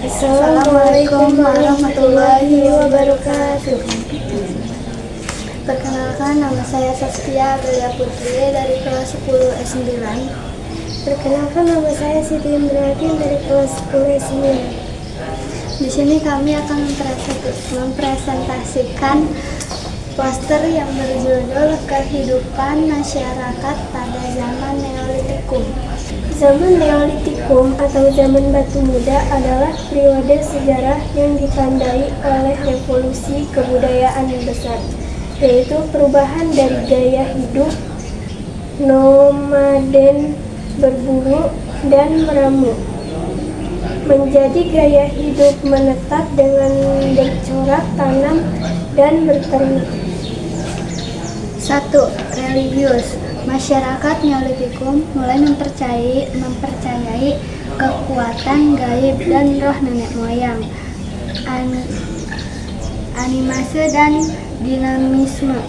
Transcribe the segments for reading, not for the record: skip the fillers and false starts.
Assalamualaikum warahmatullahi wabarakatuh. Perkenalkan, nama saya Saskia Aprilia Putri dari kelas 10 S9. Perkenalkan, nama saya Siti Imratin dari kelas 10 S9. Di sini kami akan mempresentasikan poster yang berjudul Kehidupan Masyarakat pada Zaman Neolitikum. Zaman Neolitikum atau zaman batu muda adalah periode sejarah yang ditandai oleh revolusi kebudayaan yang besar, yaitu perubahan dari gaya hidup nomaden berburu dan meramu menjadi gaya hidup menetap dengan bercorak tanam dan berternak. 1. Religius. Masyarakat Neolitikum mulai mempercayai kekuatan gaib dan roh nenek moyang, animase dan dinamisme.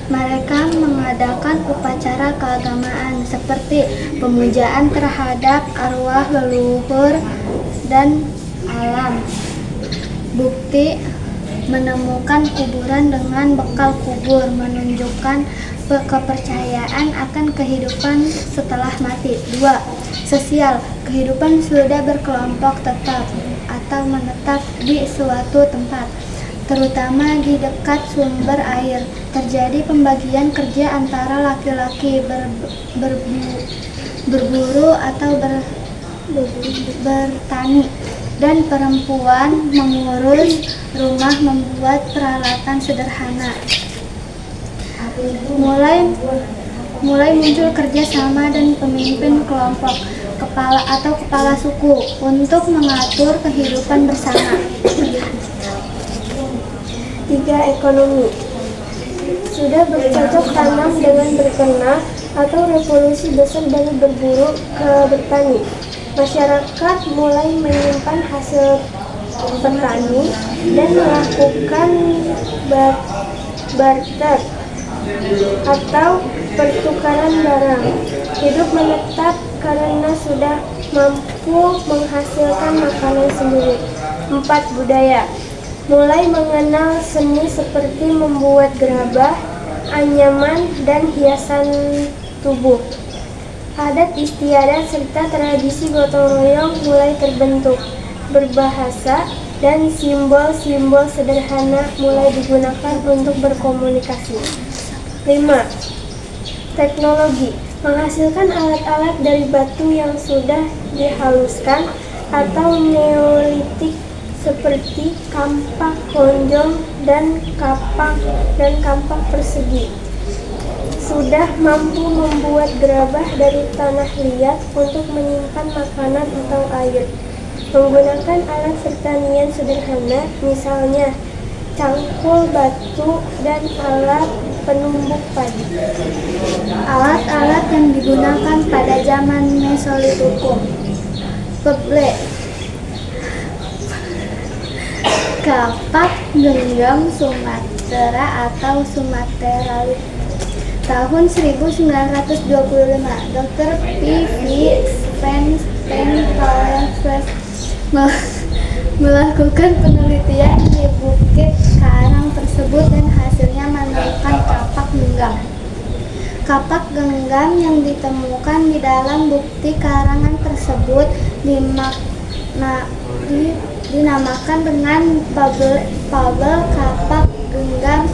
Mereka mengadakan upacara keagamaan seperti pemujaan terhadap arwah leluhur dan alam. Bukti menemukan kuburan dengan bekal kubur menunjukkan kepercayaan akan kehidupan setelah mati. 2. Sosial. Kehidupan sudah berkelompok tetap atau menetap di suatu tempat, terutama di dekat sumber air. Terjadi pembagian kerja antara laki-laki berburu atau bertani dan perempuan mengurus rumah membuat peralatan sederhana. Mulai muncul kerjasama dan pemimpin kelompok kepala suku untuk mengatur kehidupan bersama. 3. Ekonomi. Sudah bercocok tanam dengan berternak atau revolusi besar dari berburu ke bertani. Masyarakat mulai menyimpan hasil petani dan melakukan barter atau pertukaran barang. Hidup menetap karena sudah mampu menghasilkan makanan sendiri. 4. Budaya. Mulai mengenal seni seperti membuat gerabah, anyaman, dan hiasan tubuh. Adat istiadat serta tradisi gotong royong mulai terbentuk. Berbahasa dan simbol-simbol sederhana mulai digunakan untuk berkomunikasi. 5. Teknologi. Menghasilkan alat-alat dari batu yang sudah dihaluskan atau neolitik seperti kampak lonjong dan kampak persegi. Sudah mampu membuat gerabah dari tanah liat untuk menyimpan makanan atau air. Menggunakan alat pertanian sederhana, misalnya cangkul batu dan alat penumbuk padi. Alat-alat yang digunakan pada zaman Mesolitikum. Peble, kapak genggam Sumatera atau Sumateralit. Tahun 1925, Dr. P.V. Spencer melakukan penelitian di bukit karang tersebut dan hasilnya menemukan kapak genggam. Kapak genggam yang ditemukan di dalam bukti karangan tersebut dinamakan dengan Pabel kapak genggam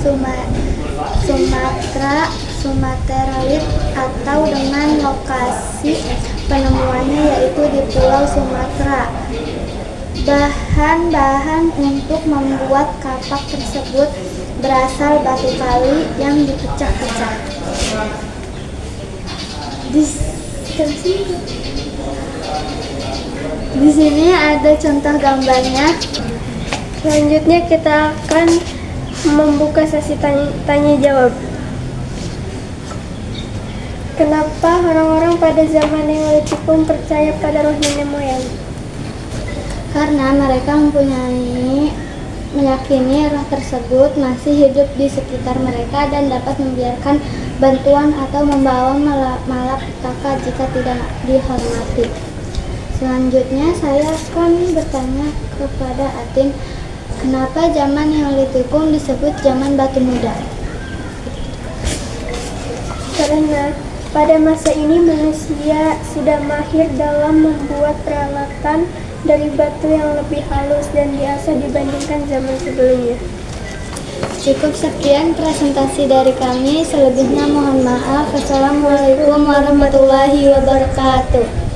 Sumateralit atau dengan lokasi penemuannya yaitu di Pulau Sumatera. Bahan-bahan untuk membuat kapak tersebut berasal batu kali yang dipecah-pecah. Di sini ada contoh gambarnya. Selanjutnya kita akan membuka sesi tanya jawab. Kenapa orang-orang pada zaman Neolitikum percaya pada roh nenek moyang? Karena mereka meyakini roh tersebut masih hidup di sekitar mereka dan dapat membiarkan bantuan atau membawa malapetaka jika tidak dihormati. Selanjutnya saya akan bertanya kepada Atin, kenapa zaman Neolitikum disebut zaman batu muda? Karena pada masa ini manusia sudah mahir dalam membuat peralatan dari batu yang lebih halus dan biasa dibandingkan zaman sebelumnya. Cukup sekian presentasi dari kami. Selebihnya mohon maaf. Wassalamualaikum warahmatullahi wabarakatuh.